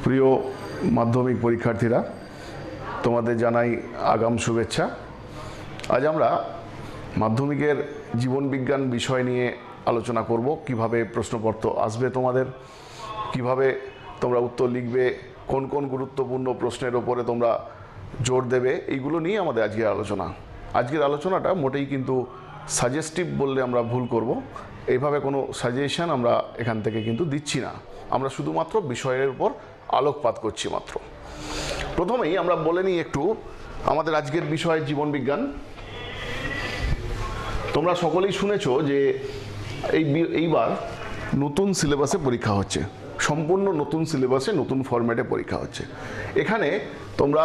প্রিয় মাধ্যমিক পরীক্ষার্থীরা, তোমাদের জানাই আগাম শুভেচ্ছা। আজ আমরা মাধ্যমিকের জীবন বিজ্ঞান বিষয় নিয়ে আলোচনা করব। কিভাবে প্রশ্নপত্র আসবে তোমাদের, কিভাবে তোমরা উত্তর লিখবে, কোন কোন গুরুত্বপূর্ণ প্রশ্নের ওপরে তোমরা জোর দেবে, এইগুলো নিয়ে আমাদের আজকের আলোচনা। আজকের আলোচনাটা মোটেই কিন্তু সাজেস্টিভ বললে আমরা ভুল করব। এইভাবে কোনো সাজেশন আমরা এখান থেকে কিন্তু দিচ্ছি না, আমরা শুধুমাত্র বিষয়ের উপর আলোকপাত করছি মাত্র। প্রথমেই আমরা বলে নিই একটু আমাদের আজকের বিষয় জীবনবিজ্ঞান। তোমরা সকলেই শুনেছো যে এইবার নতুন সিলেবাসে পরীক্ষা হচ্ছে, সম্পূর্ণ নতুন সিলেবাসে নতুন ফরম্যাটে পরীক্ষা হচ্ছে। এখানে তোমরা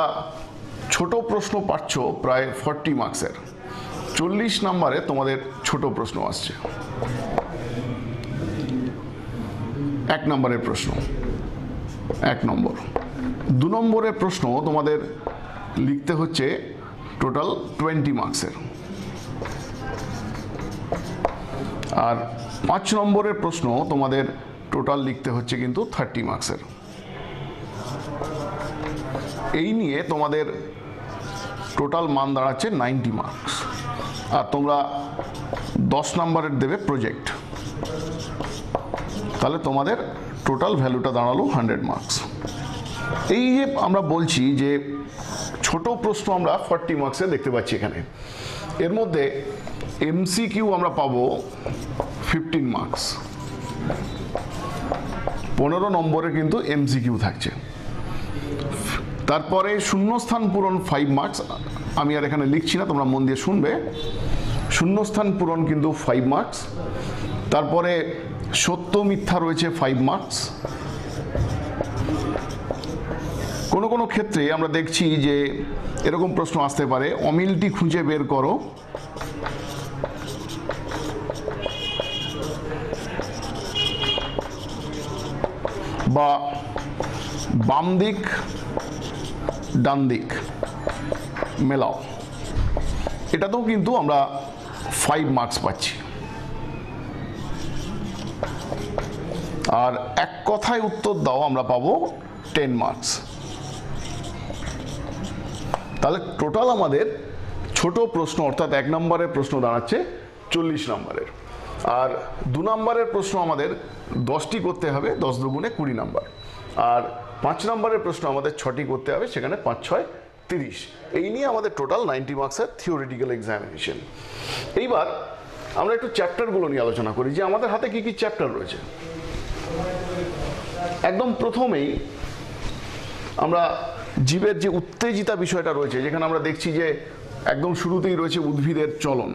ছোট প্রশ্ন পাচ্ছ প্রায় 40 মার্কসের। 40 নম্বরে তোমাদের ছোট প্রশ্ন আসছে। 1 নম্বরের প্রশ্ন 1 নম্বর। 2 নম্বরের প্রশ্ন তোমাদের লিখতে হচ্ছে টোটাল 20 মার্কসের। আর 5 নম্বরের প্রশ্ন তোমাদের টোটাল লিখতে হচ্ছে কিন্তু 30 মার্কসের। এই নিয়ে তোমাদের টোটাল মান দাঁড়াচ্ছে 90 মার্কস। আর তোমরা 10 নম্বরের দেবে প্রজেক্ট, তাহলে তোমাদের টোটাল ভ্যালুটা দাঁড়ালো 100 মার্কস। এই যে আমরা বলছি যে ছোট প্রশ্ন আমরা 40 মার্কসে দেখতে পাচ্ছি এখানে, এর মধ্যে এমসিকিউ আমরা পাবো 15 মার্কস। 15 নম্বরে কিন্তু এমসিকিউ থাকছে। তারপরে শূন্যস্থান পূরণ 5 মার্কস, আমি আর এখানে লিখছি না, তোমরা মন দিয়ে শুনবে। শূন্যস্থান পূরণ কিন্তু 5 মার্কস। তারপরে সত্য মিথ্যা রয়েছে 5 মার্কস। কোনো কোনো ক্ষেত্রে আমরা দেখছি যে এরকম প্রশ্ন আসতে পারে, অমিলটি খুঁজে বের করো। বা বাম দিক ডান দিক মেলাও, এটাতেও কিন্তু আমরা 5 মার্কস পাচ্ছি। আর এক কথায় উত্তর দাও আমরা পাবো 10 মার্কস। তাহলে টোটাল আমাদের ছোট প্রশ্ন অর্থাৎ 1 নম্বরের প্রশ্ন দাঁড়াচ্ছে 40 নম্বরের। আর 2 নম্বরের প্রশ্ন আমাদের 10টি করতে হবে, 10 দুগুণে 20 নম্বর। আর 5 নম্বরের প্রশ্ন আমাদের 6টি করতে হবে, সেখানে 5 6 30। এই নিয়ে আমাদের টোটাল 90 মার্কসের থিওরিটিক্যাল এক্সামিনেশন। এইবার আমরা একটু চ্যাপ্টারগুলো নিয়ে আলোচনা করি যে আমাদের হাতে কি কি চ্যাপ্টার রয়েছে। একদম প্রথমেই আমরা জীবের যে উত্তেজিতা বিষয়টা রয়েছে, যেখানে আমরা দেখছি যে একদম শুরুতেই রয়েছে উদ্ভিদের চলন।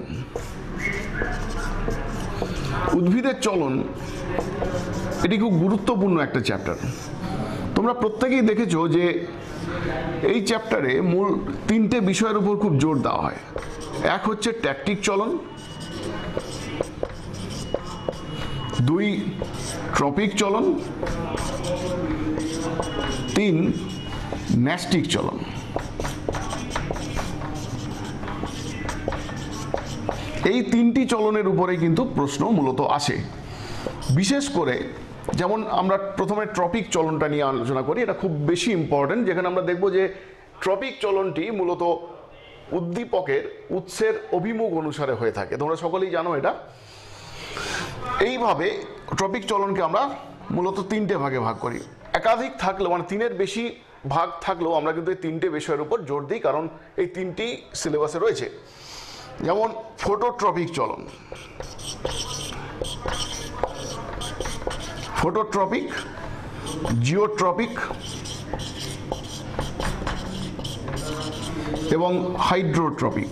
উদ্ভিদের চলন এটি খুব গুরুত্বপূর্ণ একটা চ্যাপ্টার। তোমরা প্রত্যেকেই দেখেছো যে এই চ্যাপ্টারে মূল 3টে বিষয়ের উপর খুব জোর দেওয়া হয়। এক হচ্ছে ট্যাকটিক চলন, 2 ট্রপিক চলন, 3 ন্যাস্টিক চলন। এই 3টি চলনের উপরে কিন্তু প্রশ্ন মূলত আসে। বিশেষ করে যেমন আমরা প্রথমে ট্রপিক চলনটা নিয়ে আলোচনা করি, এটা খুব বেশি ইম্পর্টেন্ট, যেখানে আমরা দেখব যে ট্রপিক চলনটি মূলত উদ্দীপকের উৎসের অভিমুখ অনুসারে হয়ে থাকে। তোমরা সকলেই জানো এটা। এইভাবে ট্রপিক চলনকে আমরা মূলত 3টে ভাগে ভাগ করি। একাধিক থাকলেও মানে 3-এর বেশি ভাগ থাকলেও আমরা কিন্তু এই 3টে বিষয়ের উপর জোর দিই, কারণ এই 3টি সিলেবাসে রয়েছে। যেমন ফটোট্রপিক চলন, ফটোট্রপিক, জিওট্রপিক এবং হাইড্রোট্রপিক।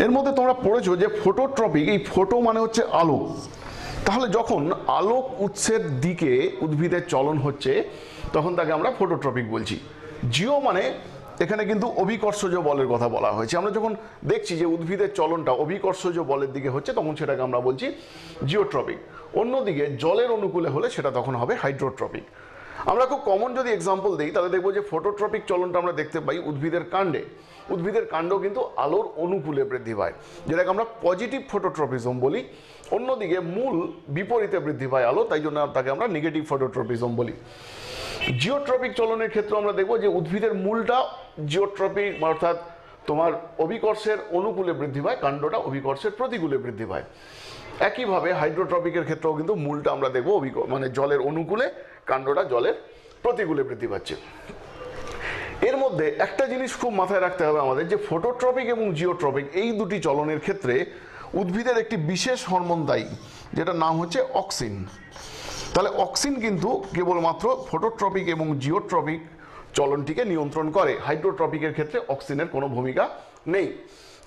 এর মধ্যে তোমরা পড়েছো যে ফটোট্রপিক, এই ফটো মানে হচ্ছে আলো। তাহলে যখন আলোক উৎসের দিকে উদ্ভিদের চলন হচ্ছে তখন তাকে আমরা ফটোট্রপিক বলছি। জিও মানে এখানে কিন্তু অভিকর্ষজ বলের কথা বলা হয়েছে। আমরা যখন দেখছি যে উদ্ভিদের চলনটা অভিকর্ষজ বলের দিকে হচ্ছে তখন সেটাকে আমরা বলছি জিওট্রপিক। অন্যদিকে জলের অনুকূলে হলে সেটা তখন হবে হাইড্রোট্রপিক। আমরা খুব কমন যদি এক্সাম্পল দিই তাহলে দেখবো যে ফটোট্রপিক চলনটা আমরা দেখতে পাই উদ্ভিদের কাণ্ডে। উদ্ভিদের কাণ্ড কিন্তু আলোর অনুকূলে বৃদ্ধি পায়, যেটাকে আমরা পজিটিভ ফটোট্রপিজম বলি। অন্যদিকে মূল বিপরীতে বৃদ্ধি পায় আলো, তাই জন্য তাকে আমরা নেগেটিভ ফটোট্রপিজম বলি। জিওট্রপিক চলনের ক্ষেত্রে আমরা দেখবো যে উদ্ভিদের মূলটা জিওট্রপিক অর্থাৎ তোমার অভিকর্ষের অনুকূলে বৃদ্ধি পায়, কাণ্ডটা অভিকর্ষের প্রতিকূলে বৃদ্ধি পায়। একইভাবে হাইড্রোট্রপিকের ক্ষেত্রেও কিন্তু মূলটা আমরা দেখবো মানে জলের অনুকূলে, কাণ্ডটা জলের প্রতিকূলে বৃদ্ধি পাচ্ছে। এর মধ্যে একটা জিনিস খুব মাথায় রাখতে হবে আমাদের, যে ফটোট্রপিক এবং জিওট্রপিক এই দুটি চলনের ক্ষেত্রে উদ্ভিদের একটি বিশেষ হরমোন দায়ী, যেটার নাম হচ্ছে অক্সিন। তাহলে অক্সিন কিন্তু কেবলমাত্র ফটোট্রপিক এবং জিওট্রপিক চলনটিকে নিয়ন্ত্রণ করে, হাইড্রোট্রপিকের ক্ষেত্রে অক্সিনের কোনো ভূমিকা নেই।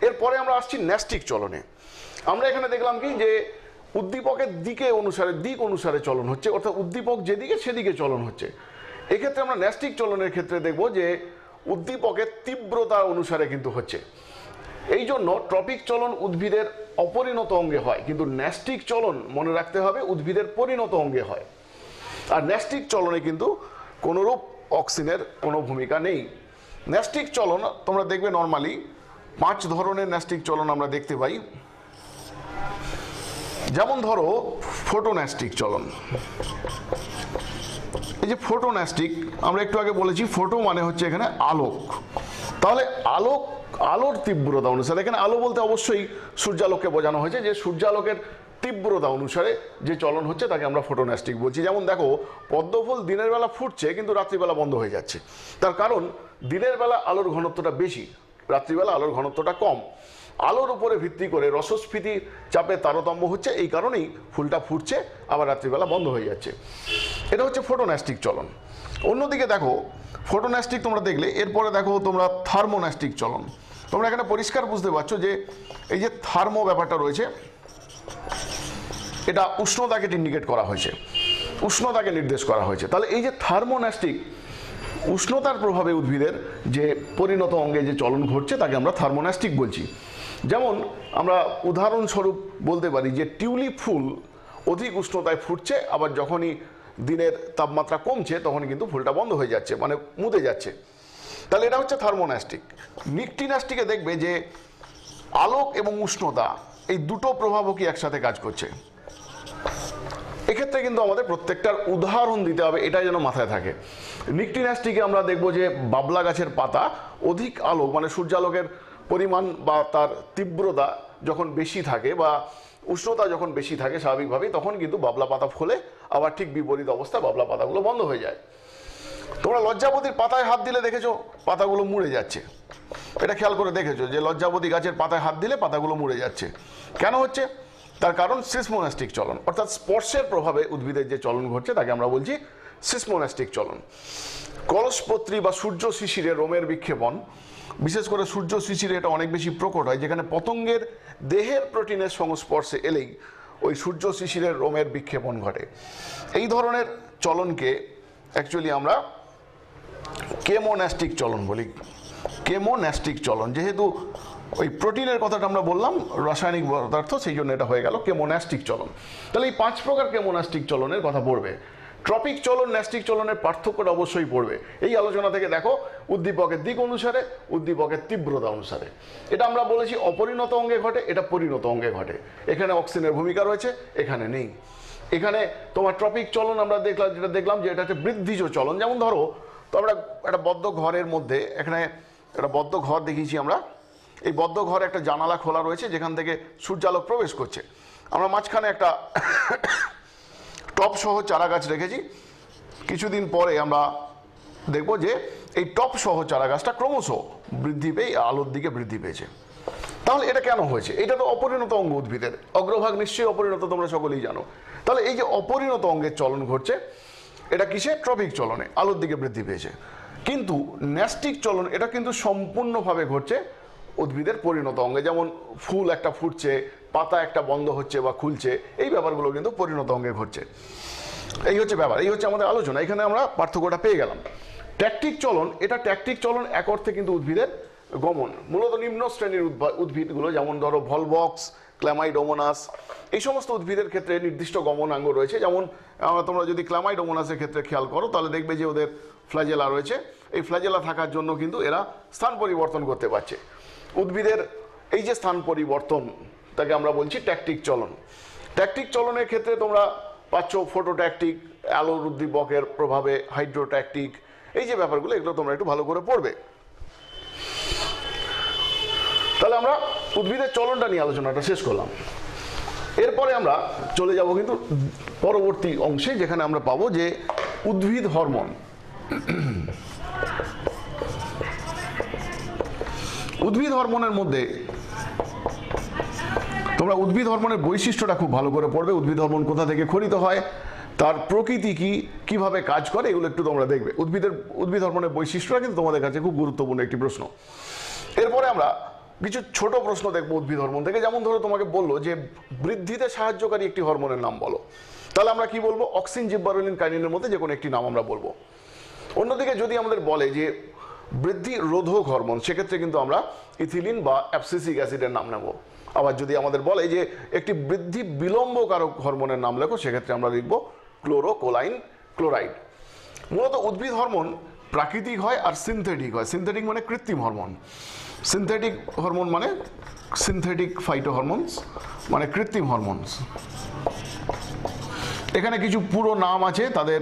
এরপরে আমরা আসছি ন্যাস্টিক চলনে। আমরা এখানে দেখলাম কি যে উদ্দীপকের দিক অনুসারে চলন হচ্ছে, অর্থাৎ উদ্দীপক যেদিকে সেদিকে চলন হচ্ছে। এক্ষেত্রে আমরা ন্যাস্টিক চলনের ক্ষেত্রে দেখব যে উদ্দীপকের তীব্রতা অনুসারে কিন্তু হচ্ছে। এই জন্য ট্রপিক চলন উদ্ভিদের অপরিণত অঙ্গে হয়, কিন্তু ন্যাস্টিক চলন মনে রাখতে হবে উদ্ভিদের পরিণত অঙ্গে হয়। আর ন্যাস্টিক চলনে কিন্তু কোনোরূপ অক্সিনের কোনো ভূমিকা নেই। ন্যাস্টিক চলন তোমরা দেখবে নর্মালি 5 ধরনের ন্যাস্টিক চলন আমরা দেখতে পাই। যেমন ধরো ফোটোন্যাস্টিক চলন। এই যে ফোটোন্যাস্টিক, আমরা একটু আগে বলেছি ফোটো মানে হচ্ছে এখানে আলোক। তাহলে আলোর তীব্রতা অনুসারে, এখানে আলো বলতে অবশ্যই সূর্যালোককে বোঝানো হয়েছে, যে সূর্যালোকের তীব্রতা অনুসারে যে চলন হচ্ছে তাকে আমরা ফোটোন্যাস্টিক বলছি। যেমন দেখো পদ্মফুল দিনের বেলা ফুটছে কিন্তু রাত্রিবেলা বন্ধ হয়ে যাচ্ছে, তার কারণ দিনের বেলা আলোর ঘনত্বটা বেশি, রাত্রিবেলা আলোর ঘনত্বটা কম। আলোর উপরে ভিত্তি করে রসস্ফীতি চাপে তারতম্য হচ্ছে, এই কারণেই ফুলটা ফুটছে আবার রাত্রিবেলা বন্ধ হয়ে যাচ্ছে। এটা হচ্ছে ফোটোন্যাস্টিক চলন। অন্যদিকে দেখো ফোটোন্যাস্টিক তোমরা দেখলে, এরপরে দেখো তোমরা থার্মোন্যাস্টিক চলন। তোমরা এখানে পরিষ্কার বুঝতে পারছো যে এই যে থার্মো ব্যাপারটা রয়েছে, এটা উষ্ণতাকে ইন্ডিকেট করা হয়েছে, উষ্ণতাকে নির্দেশ করা হয়েছে। তাহলে এই যে থার্মোন্যাস্টিক, উষ্ণতার প্রভাবে উদ্ভিদের যে পরিণত অঙ্গে যে চলন ঘটছে তাকে আমরা থার্মোন্যাস্টিক বলছি। যেমন আমরা উদাহরণস্বরূপ বলতে পারি যে টিউলিপ ফুল অধিক উষ্ণতায় ফুটছে, আবার যখনই দিনের তাপমাত্রা কমছে তখনই কিন্তু ফুলটা বন্ধ হয়ে যাচ্ছে, মানে মুদে যাচ্ছে। তাহলে এটা হচ্ছে থার্মোন্যাস্টিক। নিকটিন্যাস্টিকে দেখবে যে আলোক এবং উষ্ণতা এই দুটো প্রভাবও কি একসাথে কাজ করছে। এক্ষেত্রে কিন্তু আমাদের প্রত্যেকটার উদাহরণ দিতে হবে, এটা যেন মাথায় থাকে। নিকটিন্যাস্টিকে আমরা দেখব যে বাবলা গাছের পাতা অধিক আলোক মানে সূর্যালোকের পরিমাণ বা তার তীব্রতা যখন বেশি থাকে বা উষ্ণতা যখন বেশি থাকে স্বাভাবিকভাবেই, তখন কিন্তু বাবলা পাতা ফোলে, আবার ঠিক বিপরীত অবস্থা বাবলা পাতাগুলো বন্ধ হয়ে যায়। তোমরা লজ্জাবতীর পাতায় হাত দিলে দেখেছো পাতাগুলো মুড়ে যাচ্ছে, এটা খেয়াল করে দেখেছো যে লজ্জাবতী গাছের পাতায় হাত দিলে পাতাগুলো মুড়ে যাচ্ছে। কেন হচ্ছে? তার কারণ সিসমোন্যাস্টিক চলন, অর্থাৎ স্পর্শের প্রভাবে উদ্ভিদের যে চলন ঘটছে তাকে আমরা বলছি সিসমোন্যাস্টিক চলন। কলসপত্রী বা সূর্য শিশিরে রোমের বিক্ষেপণ, বিশেষ করে সূর্য শিশিরে এটা অনেক বেশি প্রকট হয়, যেখানে পতঙ্গের দেহের প্রোটিনের সংস্পর্শে এলেই ওই সূর্য শিশিরের রোমের বিক্ষেপণ ঘটে। এই ধরনের চলনকে অ্যাকচুয়ালি আমরা কেমোন্যাস্টিক চলন বলি। কেমোন্যাস্টিক চলন, যেহেতু ওই প্রোটিনের কথাটা আমরা বললাম রাসায়নিক পদার্থ, সেই জন্য এটা হয়ে গেল কেমোন্যাস্টিক চলন। তাহলে এই 5 প্রকার কেমোন্যাস্টিক চলনের কথা পড়বে। ট্রপিক চলন ন্যাস্টিক চলনের পার্থক্যটা অবশ্যই পড়বে। এই আলোচনা থেকে দেখো উদ্দীপকের দিক অনুসারে, উদ্দীপকের তীব্রতা অনুসারে। এটা আমরা বলেছি অপরিণত অঙ্গে ঘটে, এটা পরিণত অঙ্গে ঘটে। এখানে অক্সিনের ভূমিকা রয়েছে, এখানে নেই। এখানে তোমার ট্রপিক চলন আমরা দেখলাম যে এটা একটা বৃদ্ধিজ চলন। যেমন ধরো তো আমরা একটা বদ্ধ ঘরের মধ্যে, এখানে একটা বদ্ধ ঘর দেখিয়েছি আমরা, এই বদ্ধ ঘরে একটা জানালা খোলা রয়েছে যেখান থেকে সূর্যালোক প্রবেশ করছে। আমরা মাঝখানে একটা টপ সহ চারা গাছ রেখেছি। কিছুদিন পরে আমরা দেখব যে এই টপ সহ চারা গাছটা ক্রমশ বৃদ্ধি পেয়ে আলোর দিকে বৃদ্ধি পেয়েছে। তাহলে এটা কেন হয়েছে? এটা তো অপরিণত অঙ্গ উদ্ভিদের, অগ্রভাগ নিশ্চয়ই অপরিণত, তোমরা সকলেই জানো। তাহলে এই যে অপরিণত অঙ্গের চলন ঘটছে, এটা কিসে? ট্রপিক চলনে আলোর দিকে বৃদ্ধি পেয়েছে। কিন্তু ন্যাস্টিক চলন এটা কিন্তু সম্পূর্ণভাবে ঘটছে উদ্ভিদের পরিণত অঙ্গে। যেমন ফুল একটা ফুটছে, পাতা একটা বন্ধ হচ্ছে বা খুলছে, এই ব্যাপারগুলো কিন্তু পরিণত অঙ্গে ঘটছে। এই হচ্ছে ব্যাপার, এই হচ্ছে আমাদের আলোচনা। এখানে আমরা পার্থক্যটা পেয়ে গেলাম। ট্যাকটিক চলন, এটা ট্যাকটিক চলন এক অর্থে কিন্তু উদ্ভিদের গমন, মূলত নিম্ন শ্রেণীর উদ্ভিদগুলো, যেমন ধরো ভলবক্স, ক্ল্যামাইডোমোনাস, এই সমস্ত উদ্ভিদের ক্ষেত্রে নির্দিষ্ট গমনাঙ্গ রয়েছে। যেমন তোমরা যদি ক্ল্যামাইডোমোনাসের ক্ষেত্রে খেয়াল করো তাহলে দেখবে যে ওদের ফ্ল্যাজেলা রয়েছে। এই ফ্ল্যাজেলা থাকার জন্য কিন্তু এরা স্থান পরিবর্তন করতে পারছে। উদ্ভিদের এই যে স্থান পরিবর্তন তাকে আমরা বলছি ট্যাকটিক চলন। ট্যাকটিক চলনের ক্ষেত্রে তোমরা পাচ্ছ ফটোট্যাকটিক, অ্যালোর উদ্দীপকের প্রভাবে হাইড্রোট্যাকটিক, এই যে ব্যাপারগুলো এগুলো তোমরা একটু ভালো করে পড়বে। তাহলে আমরা উদ্ভিদের চলনটা নিয়ে আলোচনাটা শেষ করলাম। এরপরে আমরা চলে যাব কিন্তু পরবর্তী অংশে, যেখানে আমরা পাবো যে উদ্ভিদ হরমোন। উদ্ভিদ হরমোনের মধ্যে তোমরা উদ্ভিদ হরমোনের বৈশিষ্ট্যটা খুব ভালো করে পড়বে। উদ্ভিদ হরমোন কোথা থেকে খরিত হয়, তার প্রকৃতি কি, কিভাবে কাজ করে, এগুলো একটু তোমরা দেখবে। উদ্ভিদ হরমোনের বৈশিষ্ট্যটা কিন্তু তোমাদের কাছে খুব গুরুত্বপূর্ণ একটি প্রশ্ন। এরপরে আমরা কিছু ছোট প্রশ্ন দেখবো উদ্ভিদ হরমোন থেকে। যেমন ধরো তোমাকে বললো যে বৃদ্ধিতে সাহায্যকারী একটি হরমোনের নাম বলো, তাহলে আমরা কি বলবো? অক্সিন, জিব্বারেলিন, কাইনিনের মধ্যে যে কোনো একটি নাম আমরা বলবো। অন্যদিকে যদি আমাদের বলে যে বৃদ্ধি রোধক হরমোন, সেক্ষেত্রে কিন্তু আমরা ইথিলিন বা অ্যাবসিসিক অ্যাসিডের নাম নেব। আবার যদি আমাদের বলে যে একটি বৃদ্ধি বিলম্বকারক হরমোনের নাম লেখো, সেক্ষেত্রে আমরা লিখব ক্লোরোকোলাইন ক্লোরাইড। মূলত উদ্ভিদ হরমোন প্রাকৃতিক হয় আর সিনথেটিক হয়। সিনথেটিক মানে কৃত্রিম হরমোন, সিনথেটিক হরমোন মানে সিনথেটিক ফাইটো হরমোনস মানে কৃত্রিম হরমোনস। এখানে কিছু পুরো নাম আছে, তাদের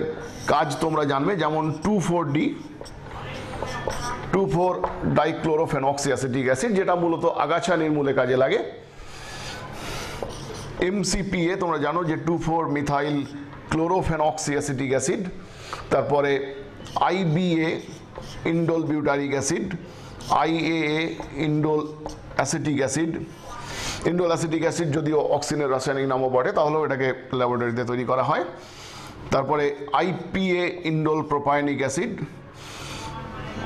কাজ তোমরা জানবে। যেমন 2,4-D 2,4-ডাইক্লোরোফেনক্সিঅ্যাসিটিক অ্যাসিড, যেটা মূলত আগাছা নির্মূলে কাজে লাগে। MCPA তোমরা জানো যে 2,4-মিথাইল ক্লোরোফেনক্সিঅ্যাসিটিক অ্যাসিড। তারপরে IBA indole butyric acid, IAA indole acetic acid. Indole acetic acid যদিও অক্সিনের রাসায়নিক নামও বটে, তাহলেও এটাকে ল্যাবরেটরিতে তৈরি করা হয়। তারপরে IPA ইন্ডোল প্রোপায়নিক অ্যাসিড।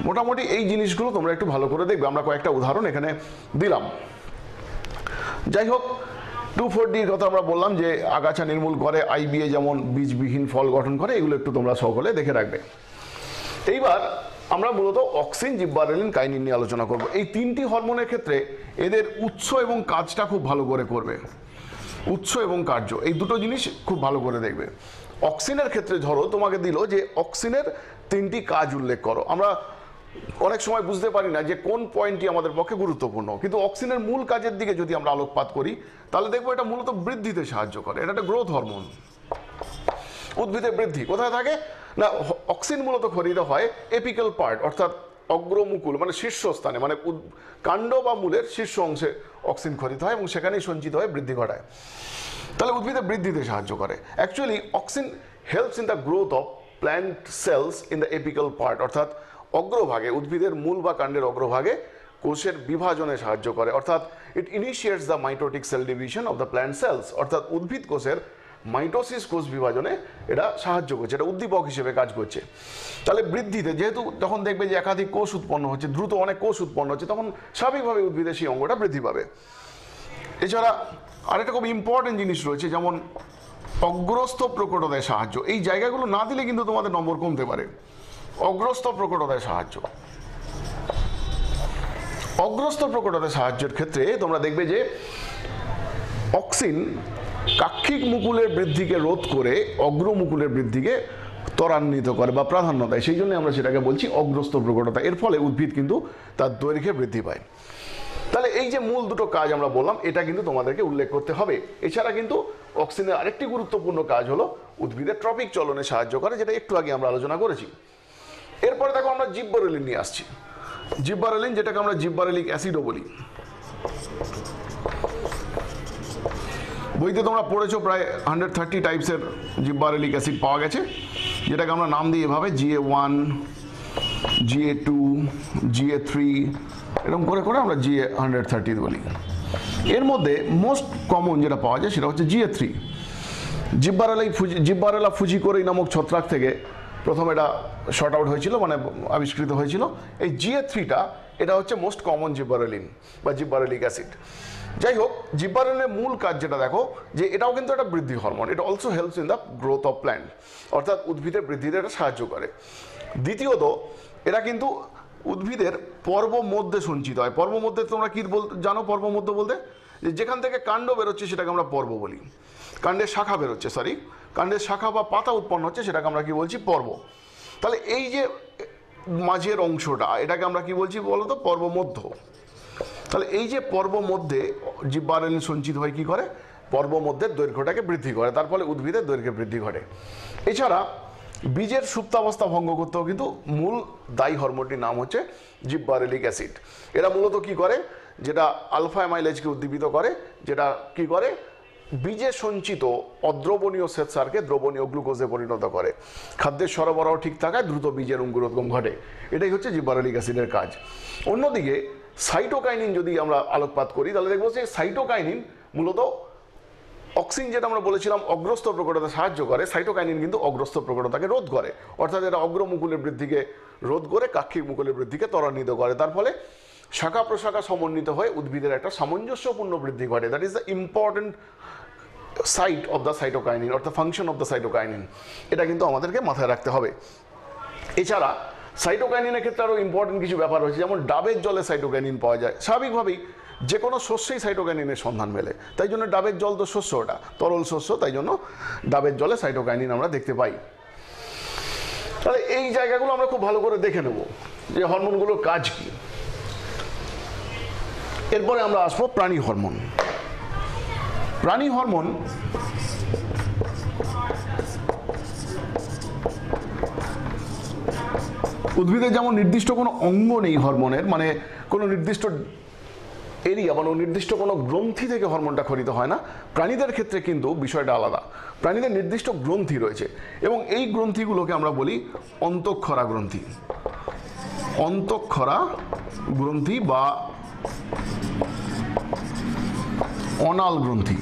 মোটামুটি এই জিনিসগুলো তোমরা একটু ভালো করে দেখবে। আমরা কয়েকটা উদাহরণ এখানে দিলাম। যাই হোক, 2,4-Dর কথা আমরা বললাম যে আগাছা নির্মূল করে। IBA যেমন বীজবিহীন ফল গঠন করে। এগুলো একটু তোমরা সকলে দেখে রাখবে। এইবার আমরা মূলত অক্সিন, জিব্বারেলিন, কাইনিন নিয়ে আলোচনা করব। এই তিনটি হরমোনের ক্ষেত্রে এদের উৎস এবং কাজটা খুব ভালো করে করবে। উৎস এবং কার্য, এই দুটো জিনিস খুব ভালো করে দেখবে। অক্সিনের ক্ষেত্রে ধরো তোমাকে দিল যে অক্সিনের 3টি কাজ উল্লেখ করো। আমরা অনেক সময় বুঝতে পারি না যে কোন পয়েন্টটি আমাদের পক্ষে গুরুত্বপূর্ণ, কিন্তু অক্সিনের মূল কাজের দিকে যদি আমরা আলোকপাত করি তাহলে দেখবো এটা মূলত বৃদ্ধিতে সাহায্য করে। এটা একটা গ্রোথ হরমোন। উদ্ভিদের বৃদ্ধি কোথায় থাকে না, অক্সিন মূলত খরিত হয় এপিক্যাল পার্ট, অর্থাৎ অগ্রমুকুল মানে শীর্ষস্থানে, মানে কাণ্ড বা মূলের শীর্ষ অংশে অক্সিন খরিত হয় এবং সেখানেই সঞ্চিত হয়ে বৃদ্ধি ঘটায়। তাহলে উদ্ভিদের বৃদ্ধিতে সাহায্য করে। Actually auxin helps in the growth of plant cells in the apical part, অর্থাৎ অগ্রভাগে, উদ্ভিদের মূল বা কাণ্ডের অগ্রভাগে কোষের বিভাজনে সাহায্য করে। অর্থাৎ it initiates the mitotic cell division of the plant cells, অর্থাৎ উদ্ভিদ কোষের মাইটোসিস কোষ বিভাজনে এটা সাহায্য করছে, এটা উদ্দীপক হিসেবে কাজ করছে। তাহলে বৃদ্ধিতে যেহেতু যখন দেখবে যে একাধিক কোষ উৎপন্ন হচ্ছে, দ্রুত অনেক কোষ উৎপন্ন হচ্ছে, তখন স্বাভাবিকভাবে উদ্ভিদের সেই অঙ্গটা বৃদ্ধি পাবে। এছাড়া আরেকটা খুব ইম্পর্টেন্ট জিনিস রয়েছে, যেমন অগ্রস্থ প্রকটতায় সাহায্য। এই জায়গাগুলো না দিলে কিন্তু তোমাদের নম্বর কমতে পারে। অগ্রস্থ প্রকটতায় সাহায্য, অগ্রস্থ প্রকটতায় সাহায্যের ক্ষেত্রে তোমরা দেখবে যে অক্সিন কাক্ষিক মুকুলের বৃদ্ধিকে রোধ করে অগ্রমুকুলের বৃদ্ধিকে ত্বরান্বিত করে বা প্রাধান্য দেয়। সেই জন্য আমরা সেটাকে বলছি অগ্রস্থ প্রকটতা। এর ফলে উদ্ভিদ কিন্তু তার দৈর্ঘ্যে বৃদ্ধি পায়। তাহলে এই যে মূল দুটো কাজ আমরা বললাম, এটা কিন্তু তোমাদেরকে উল্লেখ করতে হবে। এছাড়া কিন্তু অক্সিনের আরেকটি গুরুত্বপূর্ণ কাজ হলো উদ্ভিদের ট্রপিক চলনে সাহায্য করে, যেটা একটু আগে আমরা আলোচনা করেছি। এরপরে দেখো আমরা জিব্বারেলিন নিয়ে আসছি। জিব্বারেলিন, যেটাকে আমরা জিব্বারেলিক অ্যাসিডও বলি। বইতে তোমরা পড়েছো প্রায় 130 টাইপসের জিব্বারেলিক অ্যাসিড পাওয়া গেছে, যেটাকে আমরা নাম দিই এভাবে GA1, GA2, GA3, এরকম করে করে আমরা GA130 বলি। এর মধ্যে মোস্ট কমন যেটা পাওয়া যায় সেটা হচ্ছে GA3। জিব্বারেলা ফুজিকোরি নামক ছত্রাক থেকে প্রথম এটা শর্ট আউট হয়েছিল, মানে আবিষ্কৃত হয়েছিল। এই GA3টা এটা হচ্ছে মোস্ট কমন জিব্বারেলিন বা জিব্বারেলিক অ্যাসিড। যাই হোক, জিব্বারেলিনের মূল কাজ যেটা দেখো, যে এটাও কিন্তু একটা বৃদ্ধি হরমোন। এটা also helps in the growth of plant, অর্থাৎ উদ্ভিদের বৃদ্ধিতে এটা সাহায্য করে। দ্বিতীয়ত, এটা কিন্তু উদ্ভিদের পর্ব মধ্যে সঞ্চিত হয়। পর্ব মধ্যে তোমরা কি জানো? পর্ব মধ্য বলতে যে যেখান থেকে কাণ্ড বেরোচ্ছে সেটাকে আমরা পর্ব বলি, কাণ্ডের শাখা বেরোচ্ছে, কাণ্ডের শাখা বা পাতা উৎপন্ন হচ্ছে সেটাকে আমরা কি বলছি? পর্ব। তাহলে এই যে মাঝের অংশটা, এটাকে আমরা কি বলছি বলতো? পর্ব মধ্য। তাহলে এই যে পর্ব মধ্যে জিহ্বারেলিন সঞ্চিত হয় কি করে? পর্ব মধ্যের দৈর্ঘ্যটাকে বৃদ্ধি করে, তার ফলে উদ্ভিদের দৈর্ঘ্যে বৃদ্ধি ঘটে। এছাড়া বীজের সুপ্তাবস্থা ভঙ্গ করতেও কিন্তু মূল দায়ী হরমোনটির নাম হচ্ছে জিহ্বারেলিক অ্যাসিড। এরা মূলত কি করে? যেটা আলফা অ্যামাইলেজকে উদ্দীপিত করে, যেটা কি করে? বীজে সঞ্চিত অদ্রবণীয় শ্বেতসারকে দ্রবণীয় গ্লুকোজে পরিণত করে। খাদ্যের সরবরাহ ঠিক থাকায় দ্রুত বীজের অঙ্কুরোদ্গম ঘটে। এটাই হচ্ছে জিহ্বারেলিক অ্যাসিডের কাজ। অন্যদিকে সাইটোকাইনিন যদি আমরা আলোকপাত করি তাহলে দেখবো যে সাইটোকাইনিন মূলত অক্সিন, যেটা আমরা বলেছিলাম অগ্রস্থ প্রকটতা সাহায্য করে, সাইটোকাইনিন কিন্তু অগ্রস্থ প্রকটতাকে রোধ করে, অর্থাৎ এটা অগ্রমুকুলের বৃদ্ধিকে রোধ করে কাক্ষিক মুকুলের বৃদ্ধিকে ত্বরান্বিত করে। তার ফলে শাখা প্রশাখা সমন্বিত হয়ে উদ্ভিদের একটা সামঞ্জস্যপূর্ণ বৃদ্ধি ঘটে। That is the important site of the cytokinin অর্থাৎ ফাংশন অফ দ্য সাইটোকাইনিন। এটা কিন্তু আমাদেরকে মাথায় রাখতে হবে। এছাড়া সাইটোকাইনিনের ক্ষেত্রে আরও ইম্পর্টেন্ট কিছু ব্যাপার রয়েছে, যেমন ডাবের জলে সাইটোকাইনিন পাওয়া যায়। স্বাভাবিকভাবেই যে কোনো শস্যেই সাইটোকাইনিনের সন্ধান মেলে, তাই জন্য ডাবের জল তো শস্য, ওটা তরল শস্য, তাই জন্য ডাবের জলে সাইটোকাইনিন আমরা দেখতে পাই। তাহলে এই জায়গাগুলো আমরা খুব ভালো করে দেখে নেব যে হরমোনগুলোর কাজ কি। এরপরে আমরা আসবো প্রাণী হরমোন। প্রাণী হরমোন উদ্ভিদের যেমন নির্দিষ্ট কোনো অঙ্গ নেই হরমোনের, মানে কোনো নির্দিষ্ট এরিয়া মানে নির্দিষ্ট কোনো গ্রন্থি থেকে হরমোনটা খরিত হয় না, প্রাণীদের ক্ষেত্রে কিন্তু বিষয়টা আলাদা। প্রাণীদের নির্দিষ্ট গ্রন্থি রয়েছে এবং এই গ্রন্থিগুলোকে আমরা বলি অন্তঃক্ষরা গ্রন্থি। অন্তঃক্ষরা গ্রন্থি বা অনাল গ্রন্থি।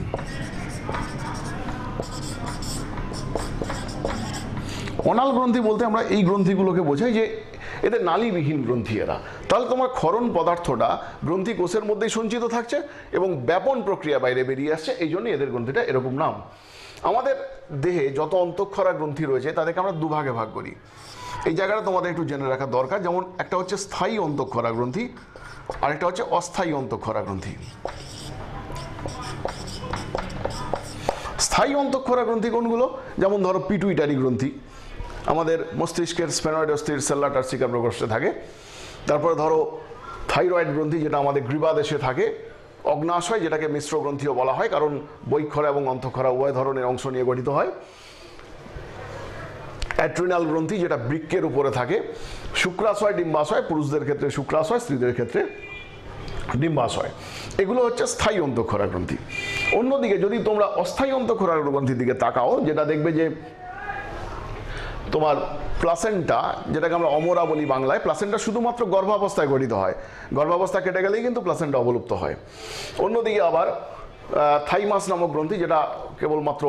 অনাল গ্রন্থি বলতে আমরা এই গ্রন্থিগুলোকে বোঝাই যে এদের নালীবিহীন গ্রন্থি এরা। তাহলে তোমার ক্ষরণ পদার্থটা গ্রন্থি কোষের মধ্যেই সঞ্চিত থাকছে এবং ব্যাপন প্রক্রিয়া বাইরে বেরিয়ে আসছে, এই জন্যই এদের গ্রন্থিটা এরকম নাম। আমাদের দেহে যত অন্তঃক্ষরা গ্রন্থি রয়েছে তাদেরকে আমরা দুভাগে ভাগ করি। এই জায়গাটা তোমাদের একটু জেনে রাখা দরকার। যেমন একটা হচ্ছে স্থায়ী অন্তঃক্ষরা গ্রন্থি, আরেকটা হচ্ছে অস্থায়ী অন্তঃক্ষরা গ্রন্থি। স্থায়ী অন্তঃক্ষরা গ্রন্থি কোনগুলো? যেমন ধরো পিটুইটারি গ্রন্থি, আমাদের মস্তিষ্কের স্ফেনয়েড অস্থির সেল্লা টার্সিকা প্রকোষ্ঠে থাকে। তারপরে ধরো থাইরয়েড গ্রন্থি, যেটা আমাদের গ্রীবাদেশে থাকে। অগ্নাশয়, যেটাকে মিশ্র গ্রন্থিও বলা হয়, কারণ বৈক্ষরা এবং অন্তঃক্ষরা উভয় ধরনের অংশ নিয়ে গঠিত হয়। অ্যাড্রিনাল গ্রন্থি, যেটা বৃক্কের উপরে থাকে। শুক্রাশয়, ডিম্বাশয়, পুরুষদের ক্ষেত্রে শুক্রাশয়, স্ত্রীদের ক্ষেত্রে ডিম্বাশয়। এগুলো হচ্ছে স্থায়ী অন্তঃক্ষরা গ্রন্থি। অন্যদিকে যদি তোমরা অস্থায়ী অন্তঃক্ষরা গ্রন্থির দিকে তাকাও, যেটা দেখবে যে তোমার প্লাসেন্টা, যেটাকে আমরা অমরা বলি বাংলায়, প্লাসেন্টা শুধুমাত্র গর্ভাবস্থায় গঠিত হয়, গর্ভাবস্থা কেটে গেলেই কিন্তু প্লাসেন্টা অবলুপ্ত হয়। অন্যদিকে আবার থাইমাস নামক গ্রন্থি, যেটা কেবলমাত্র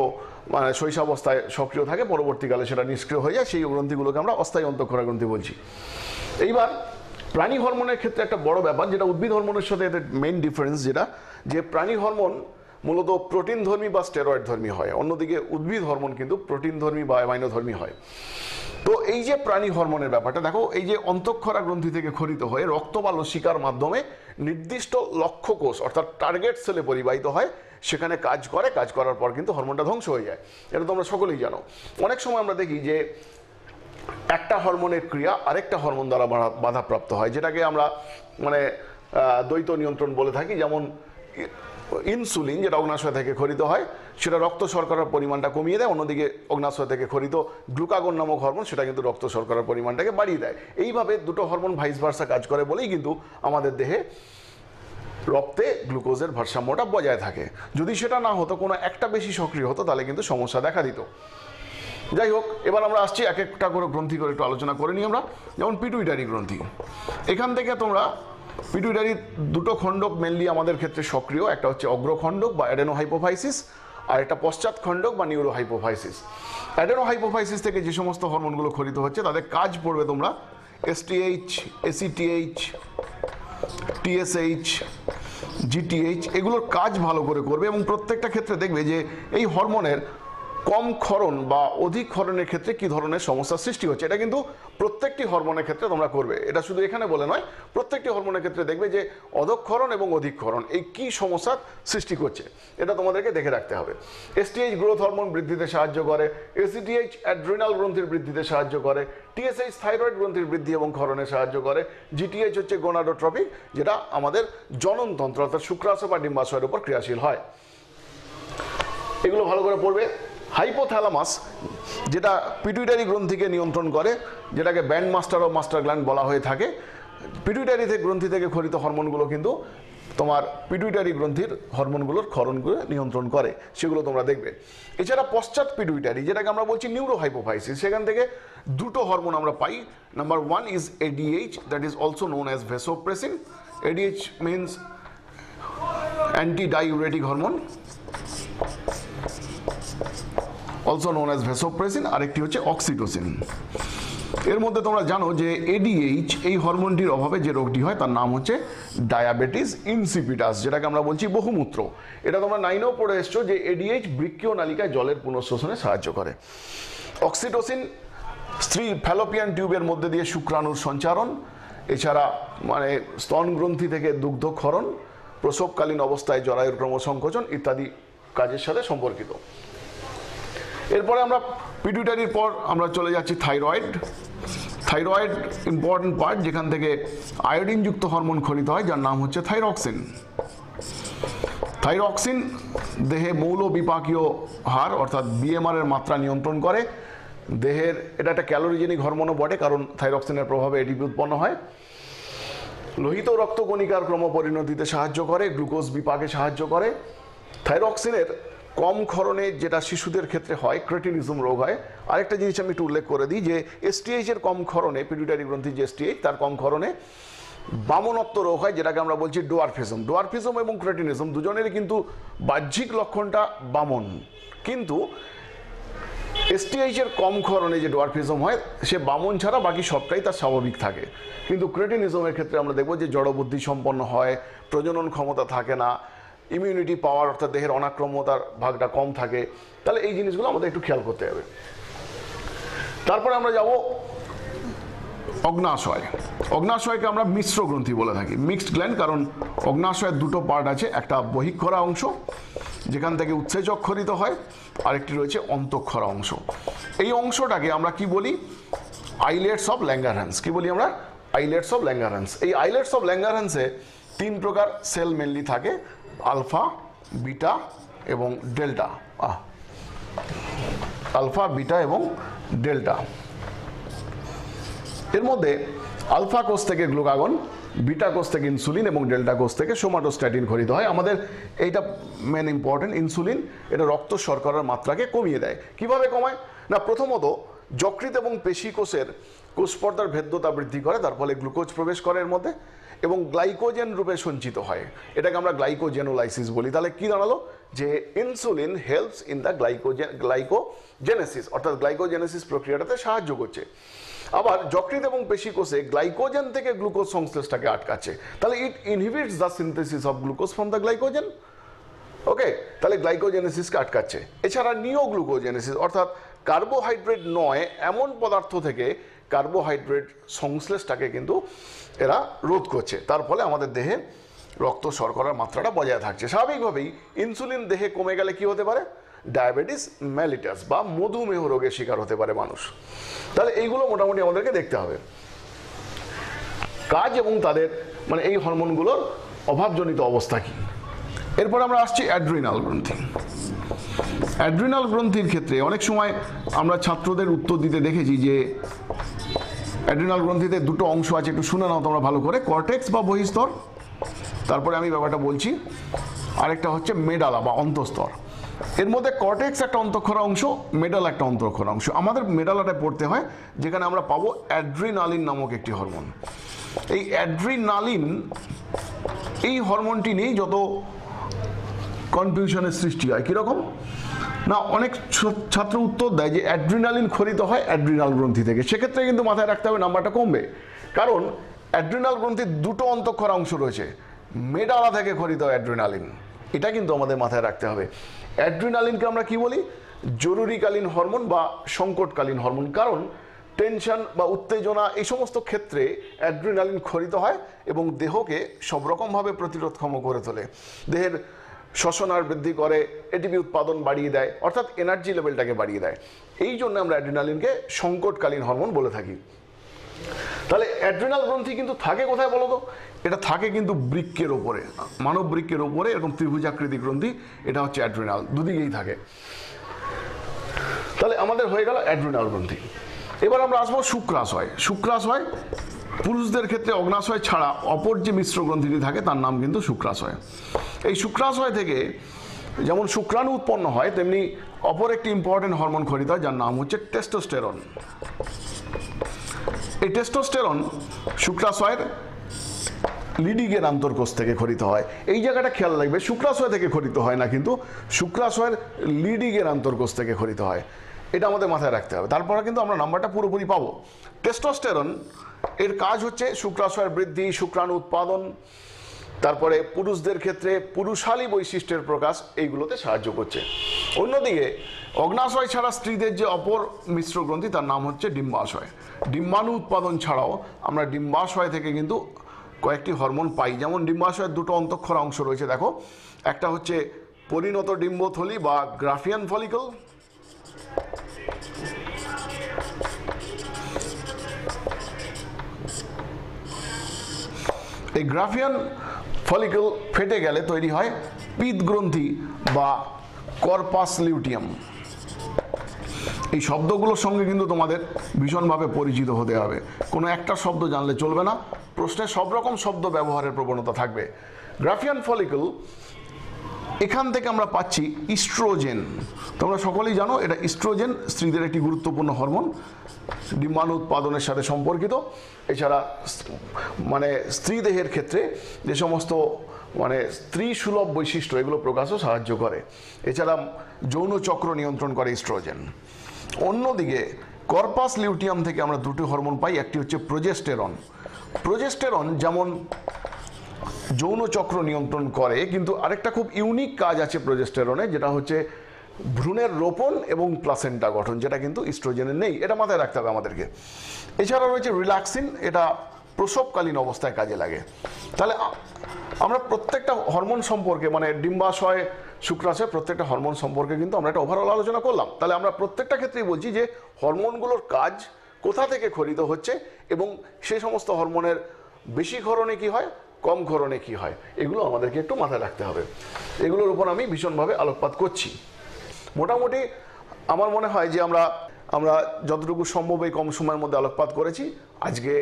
মানে শৈশবাবস্থায় সক্রিয় থাকে, পরবর্তীকালে সেটা নিষ্ক্রিয় হয়ে যায়, সেই গ্রন্থিগুলোকে আমরা অস্থায়ী অন্তঃক্ষরা গ্রন্থি বলছি। এইবার প্রাণী হরমোনের ক্ষেত্রে একটা বড় ব্যাপার, যেটা উদ্ভিদ হরমোনের সাথে এদের মেইন ডিফারেন্স, যেটা যে প্রাণী হরমোন মূলত প্রোটিন ধর্মী বা স্টেরয়েড ধর্মী হয়, অন্যদিকে উদ্ভিদ হরমোন কিন্তু প্রোটিন ধর্মী বা অ্যামাইনো ধর্মী হয়। তো এই যে প্রাণী হরমোনের ব্যাপারটা দেখো, এই যে অন্তঃক্ষরা গ্রন্থি থেকে খরিত হয়ে রক্ত বা লসিকার মাধ্যমে নির্দিষ্ট লক্ষ্য কোষ অর্থাৎ টার্গেট সেলে পরিবাহিত হয়, সেখানে কাজ করে, কাজ করার পর কিন্তু হরমোনটা ধ্বংস হয়ে যায়। এটা তোমরা সকলেই জানো। অনেক সময় আমরা দেখি যে একটা হরমোনের ক্রিয়া আরেকটা হরমোন দ্বারা বাধাপ্রাপ্ত হয়, যেটাকে আমরা মানে দ্বৈত নিয়ন্ত্রণ বলে থাকি। যেমন ইনসুলিন, যেটা অগ্নাশয় থেকে খরিত হয়, সেটা রক্ত শর্করার পরিমাণটা কমিয়ে দেয়। অন্যদিকে অগ্নাশয় থেকে খরিত গ্লুকাগন নামক হরমোন, সেটা কিন্তু রক্ত শর্করার পরিমাণটাকে বাড়িয়ে দেয়। এইভাবে দুটো হরমোন ভাইস ভার্সা কাজ করে বলেই কিন্তু আমাদের দেহে রক্তে গ্লুকোজের ভারসাম্যটা বজায় থাকে। যদি সেটা না হতো, কোনো একটা বেশি সক্রিয় হতো, তাহলে কিন্তু সমস্যা দেখা দিত। যাই হোক, এবার আমরা আসছি এক একটা করে গ্রন্থি করে একটু আলোচনা করে নিই আমরা। যেমন পিটুইটারি গ্রন্থি, এখান থেকে তোমরা পিটুইটারির দুটো খণ্ডক মেনলি আমাদের ক্ষেত্রে সক্রিয়, একটা হচ্ছে অগ্রখণ্ডক বা অ্যাডেনোহাইপোফাইসিস, আর একটা পশ্চাৎ খণ্ডক বা নিউরোহাইপোফাইসিস। অ্যাডেনোহাইপোফাইসিস থেকে যে সমস্ত হরমোনগুলো খরিত হচ্ছে তাদের কাজ পড়বে তোমরা এসটিএইচ, এসিটিএইচ, টিএসএইচ, জিটিএইচ, এগুলোর কাজ ভালো করে করবে এবং প্রত্যেকটা ক্ষেত্রে দেখবে যে এই হরমোনের কম ক্ষরণ বা অধিক ক্ষরণের ক্ষেত্রে কি ধরনের সমস্যার সৃষ্টি হচ্ছে। এটা কিন্তু প্রত্যেকটি হরমোনের ক্ষেত্রে তোমরা করবে, এটা শুধু এখানে বলে নয়, প্রত্যেকটি হরমোনের ক্ষেত্রে দেখবে যে অধঃক্ষরণ এবং অধিকক্ষরণ এই কি সমস্যার সৃষ্টি করছে, এটা তোমাদেরকে দেখে রাখতে হবে। এসটিএইচ গ্রোথ হরমোন বৃদ্ধিতে সাহায্য করে, এসিটিএইচ অ্যাড্রিনাল গ্রন্থির বৃদ্ধিতে সাহায্য করে, টিএসএইচ থাইরয়েড গ্রন্থির বৃদ্ধি এবং ক্ষরণে সাহায্য করে, জিটিএইচ হচ্ছে গোনাডোট্রপিক, যেটা আমাদের জননতন্ত্র অর্থাৎ শুক্রাশয় বা ডিম্বাশয়ের উপর ক্রিয়াশীল হয়। এগুলো ভালো করে পড়বে। হাইপোথ্যালামাস যেটা পিটুইটারি গ্রন্থিকে নিয়ন্ত্রণ করে, যেটাকে ব্যান্ড মাস্টার ও মাস্টার গ্ল্যান্ড বলা হয়ে থাকে। পিটুইটারি গ্রন্থি থেকে খরিত হরমোনগুলো কিন্তু তোমার পিটুইটারি গ্রন্থির হরমোনগুলোর ক্ষরণগুলো নিয়ন্ত্রণ করে, সেগুলো তোমরা দেখবে। এছাড়া পশ্চাৎ পিটুইটারি যেটাকে আমরা বলছি নিউরোহাইপোফাইসিস, সেখান থেকে দুটো হরমোন আমরা পাই। Number one is ADH, that is also known as vasopressin. ADH means anti diuretic hormone, also known as vasopressin. আরেকটি হচ্ছে অক্সিটোসিন। এর মধ্যে তোমরা জানো যে এডিএইচ এই হরমোনটির অভাবে যে রোগটি হয় তার নাম হচ্ছে ডায়াবেটিস ইনসিপিটাস, যেটাকে আমরা বলছি বহুমূত্র। এটা তোমরা 9এও পড়ে এসছো যে এডিএইচ বৃক্কীয় নালিকায় জলের পুনঃশোষণে সাহায্য করে। অক্সিটোসিন স্ত্রী ফ্যালোপিয়ান টিউবের মধ্যে দিয়ে শুক্রাণুর সঞ্চারণ, এছাড়া মানে স্তন গ্রন্থি থেকে দুগ্ধক্ষরণ, প্রসবকালীন অবস্থায় জরায়ুর ক্রমসংকোচন ইত্যাদি কাজের সাথে সম্পর্কিত। এরপরে আমরা পিটুইটারির পর আমরা চলে যাচ্ছি থাইরয়েড। থাইরয়েড ইম্পর্টেন্ট পার্ট, যেখান থেকে আয়োডিনযুক্ত হরমোন খরিত হয় যার নাম হচ্ছে থাইরক্সিন। থাইরক্সিন দেহে মৌল বিপাকীয় হার অর্থাৎ বিএমআর এর মাত্রা নিয়ন্ত্রণ করে। দেহের এটা একটা ক্যালোরিজেনিক হরমোনও বটে, কারণ থাইরক্সিনের প্রভাবে এটিপি উৎপন্ন হয়। লোহিত রক্তকণিকার ক্রমপরিণতিতে সাহায্য করে, গ্লুকোজ বিপাকে সাহায্য করে। থাইরক্সিনের কম ক্ষরণে যেটা শিশুদের ক্ষেত্রে হয় ক্রেটিনিজম রোগ হয়। আরেকটা জিনিস আমি একটু উল্লেখ করে দিই যে এসটিএইচ এর কম ক্ষরণে, পিটুইটারি গ্রন্থির যে এসটিএইচ তার কম ক্ষরণে বামনত্ব রোগ হয়, যেটাকে আমরা বলছি ডোয়ারফিজম। ডোয়ারফিজম এবং ক্রেটিনিজম দুজনেরই কিন্তু বাহ্যিক লক্ষণটা বামন, কিন্তু এসটিএইচ এর কম ক্ষরণে যে ডোয়ারফিজম হয় সে বামন ছাড়া বাকি সবটাই তার স্বাভাবিক থাকে। কিন্তু ক্রেটিনিজমের ক্ষেত্রে আমরা দেখব যে জড়বুদ্ধি সম্পন্ন হয়, প্রজনন ক্ষমতা থাকে না, ইমিউনিটি পাওয়ার অর্থাৎ দেহের অনাক্রম্যতার ভাগটা কম থাকে। তাহলে এই জিনিসগুলো আমাদের একটু খেয়াল করতে হবে। তারপরে আমরা যাব অগ্নাশয়। অগ্নাশয়কে আমরা মিশ্র গ্রন্থি বলে থাকি, মিক্সড গ্ল্যান্ড, কারণ অগ্নাশয়ের দুটো পার্ট আছে, একটা বহিঃক্ষরা অংশ যেখান থেকে উৎসেচক খরিত হয়, আরেকটি রয়েছে অন্তঃক্ষরা অংশ। এই অংশটাকে আমরা কি বলি? Islets of Langerhans. কি বলি আমরা? Islets of Langerhans. এই আইলেটস অফ ল্যাঙ্গারহ্যান্সে 3 প্রকার সেল মেনলি থাকে, আলফা, বিটা এবং ডেল্টা। আলফা, বিটা এবং ডেল্টা। এর মধ্যে আলফা কোষ থেকে গ্লুকাগন, বিটা কোষ থেকে ইনসুলিন এবং ডেল্টা কোষ থেকে সোমাটোস্ট্যাটিন খরিত হয়। আমাদের এইটা মেন ইম্পর্টেন্ট, ইনসুলিন এটা রক্ত শর্করার মাত্রাকে কমিয়ে দেয়। কিভাবে কমায়? না, প্রথমত যকৃৎ এবং পেশি কোষের কোষপর্দার ভেদ্যতা বৃদ্ধি করে, তার ফলে গ্লুকোজ প্রবেশ করে এর মধ্যে এবং গ্লাইকোজেন রূপে সঞ্চিত হয়, এটাকে আমরা গ্লাইকোজেনোলাইসিস বলি। তাহলে কি দাঁড়ালো? যে insulin helps in the glycogenesis, অর্থাৎ গ্লাইকোজেনেসিস প্রক্রিয়াটাতে সাহায্য করছে। আবার যকৃৎ এবং পেশি কোষে গ্লাইকোজেন থেকে গ্লুকোজ সংশ্লেষটাকে আটকাচ্ছে, তাহলে it inhibits the synthesis of glucose from the glycogen. Okay, তাহলে গ্লাইকোজেনেসিসকে আটকাচ্ছে। এছাড়া নিওগ্লুকোজেনেসিস, অর্থাৎ কার্বোহাইড্রেট নয় এমন পদার্থ থেকে কার্বোহাইড্রেট সংশ্লেষটাকে কিন্তু এরা রোধ করছে, তার ফলে আমাদের দেহে রক্ত শর্করার মাত্রাটা বজায় থাকছে। স্বাভাবিকভাবেই ইনসুলিন দেহে কমে গেলে কি হতে পারে? ডায়াবেটিস মেলিটাস বা মধুমেহ রোগের শিকার হতে পারে মানুষ। তাহলে এইগুলো মোটামুটি আমাদেরকে দেখতে হবে কাজ এবং তাদের মানে এই হরমোনগুলোর অভাবজনিত অবস্থা কি। এরপর আমরা আসছি অ্যাড্রিনাল গ্রন্থি। অ্যাড্রিনাল গ্রন্থির ক্ষেত্রে অনেক সময় আমরা ছাত্রদের উত্তর দিতে দেখেছি যে অ্যাড্রিনাল গ্রন্থিতে দুটো অংশ আছে, একটু শুনে নাও তোমরা ভালো করে। কর্টেক্স বা বহিস্তর, তারপরে আমি ব্যাপারটা বলছি। আরেকটা হচ্ছে মেডালা বা অন্তঃস্তর। এর মধ্যে কর্টেক্স একটা অন্তঃক্ষরা অংশ, মেডালা একটা অন্তঃক্ষরা অংশ। আমাদের মেডালাটা পড়তে হয়, যেখানে আমরা পাবো অ্যাড্রিনালিন নামক একটি হরমোন। এই অ্যাড্রিনালিন, এই হরমোনটি নিয়েই যত কনফিউশনের সৃষ্টি হয়। কীরকম না, অনেক ছাত্র উত্তর দেয় যে অ্যাড্রিনালিন খরিত হয় অ্যাড্রিনাল গ্রন্থি থেকে। সেক্ষেত্রে কিন্তু মাথায় রাখতে হবে নাম্বারটা কমবে, কারণ অ্যাড্রিনাল গ্রন্থির দুটো অন্তঃক্ষরা অংশ রয়েছে, মেডালা থেকে খরিত হয় অ্যাড্রিনালিন, এটা কিন্তু আমাদের মাথায় রাখতে হবে। অ্যাড্রিনালিনকে আমরা কি বলি? জরুরিকালীন হরমোন বা সংকটকালীন হরমোন। কারণ টেনশন বা উত্তেজনা এই সমস্ত ক্ষেত্রে অ্যাড্রিনালিন ক্ষরিত হয় এবং দেহকে সব রকমভাবে প্রতিরোধক্ষম করে তোলে। দেহের শ্বসনার বৃদ্ধি করে, এটিপি উৎপাদন বাড়িয়ে দেয়, অর্থাৎ এনার্জি লেভেলটাকে বাড়িয়ে দেয়। এই জন্য আমরা অ্যাড্রিনালিনকে সংকটকালীন হরমোন বলে থাকি। তাহলে অ্যাড্রিনাল গ্রন্থি কিন্তু থাকে কোথায় বলো তো? এটা থাকে কিন্তু বৃক্কের ওপরে, মানব বৃক্কের ওপরে এরকম ত্রিভুজাকৃতি গ্রন্থি, এটা হচ্ছে অ্যাড্রিনাল, দুদিকেই থাকে। তাহলে আমাদের হয়ে গেল অ্যাড্রিনাল গ্রন্থি। এবার আমরা আসবো শুক্রাশয়। শুক্রাশয় পুরুষদের ক্ষেত্রে অগ্নাশয় ছাড়া অপর যে মিশ্র গ্রন্থিটি থাকে তার নাম কিন্তু শুক্রাশয়। এই শুক্রাশয় থেকে যেমন শুক্রাণু উৎপন্ন হয়, তেমনি অপর একটি ইম্পর্টেন্ট হরমোন ক্ষরিত হয় যার নাম হচ্ছে টেস্টোস্টেরন। এই টেস্টোস্টেরন শুক্রাশয়ের লিডিগের আন্তর্কোষ থেকে ক্ষরিত হয়। এই জায়গাটা খেয়াল রাখবে, শুক্রাশয় থেকে ক্ষরিত হয় না, কিন্তু শুক্রাশয়ের লিডিগের আন্তর্কোষ থেকে ক্ষরিত হয়। এটা আমাদের মাথায় রাখতে হবে, তারপরে কিন্তু আমরা নাম্বারটা পুরোপুরি পাবো। টেস্টোস্টেরন এর কাজ হচ্ছে শুক্রাশয়ের বৃদ্ধি, শুক্রাণু উৎপাদন, তারপরে পুরুষদের ক্ষেত্রে পুরুষালী বৈশিষ্ট্যের প্রকাশ, এইগুলোতে সাহায্য করছে। অন্যদিকে অগ্নাশয় ছাড়া স্ত্রীদের যে অপর মিশ্র গ্রন্থি তার নাম হচ্ছে ডিম্বাশয়। ডিম্বাণু উৎপাদন ছাড়াও আমরা ডিম্বাশয় থেকে কিন্তু কয়েকটি হরমোন পাই। যেমন ডিম্বাশয়ের দুটো অন্তঃক্ষরা অংশ রয়েছে, দেখো, একটা হচ্ছে পরিণত ডিম্বথলি বা গ্রাফিয়ান ফলিকল, এই গ্রাফিয়ান ফলিকল ফেটে গেলে তৈরি হয় পিত গ্রন্থি বা কর্পাস লিউটিয়াম। এই শব্দগুলোর সঙ্গে কিন্তু তোমাদের ভীষণভাবে পরিচিত হতে হবে, কোনো একটা শব্দ জানলে চলবে না, প্রশ্নে সব রকম শব্দ ব্যবহারের প্রবণতা থাকবে। গ্রাফিয়ান ফলিকল, এখান থেকে আমরা পাচ্ছি ইস্ট্রোজেন। তোমরা সকলেই জানো এটা ইস্ট্রোজেন স্ত্রীদের একটি গুরুত্বপূর্ণ হরমোন, ডিম্বাণু উৎপাদনের সাথে সম্পর্কিত। এছাড়া মানে স্ত্রী দেহের ক্ষেত্রে যে সমস্ত মানে স্ত্রী সুলভ বৈশিষ্ট্য এগুলো প্রকাশও সাহায্য করে। এছাড়া যৌন চক্র নিয়ন্ত্রণ করে ইস্ট্রোজেন। অন্যদিকে কর্পাস লিউটিয়াম থেকে আমরা দুটি হরমোন পাই, একটি হচ্ছে প্রোজেস্টেরন। প্রোজেস্টেরন যেমন যৌন চক্র নিয়ন্ত্রণ করে, কিন্তু আরেকটা খুব ইউনিক কাজ আছে প্রোজেস্টেরনে, যেটা হচ্ছে ভ্রূণের রোপণ এবং প্লাসেন্টা গঠন, যেটা কিন্তু ইস্ট্রোজেনের নেই, এটা মাথায় রাখতে হবে আমাদেরকে। এছাড়া রয়েছে রিল্যাক্সিন, এটা প্রসবকালীন অবস্থায় কাজে লাগে। তাহলে আমরা প্রত্যেকটা হরমোন সম্পর্কে, মানে ডিম্বাশয়, শুক্রাশয়, প্রত্যেকটা হরমোন সম্পর্কে কিন্তু আমরা একটা ওভারঅল আলোচনা করলাম। তাহলে আমরা প্রত্যেকটা ক্ষেত্রেই বলছি যে হরমোনগুলোর কাজ কোথা থেকে ক্ষরিত হচ্ছে এবং সেই সমস্ত হরমোনের বেশি ক্ষরণে কি হয়, কম ক্ষরণে কি হয়, এগুলো আমাদেরকে একটু মাথায় রাখতে হবে। এগুলোর উপর আমি ভীষণভাবে আলোকপাত করছি। মোটামুটি আমার মনে হয় যে আমরা যতটুকু সম্ভব এই কম সময়ের মধ্যে আলোকপাত করেছি। আজকে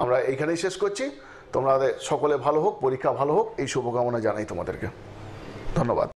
আমরা এইখানেই শেষ করছি। তোমাদের সকলে ভালো হোক, পরীক্ষা ভালো হোক, এই শুভকামনা জানাই তোমাদেরকে। ধন্যবাদ।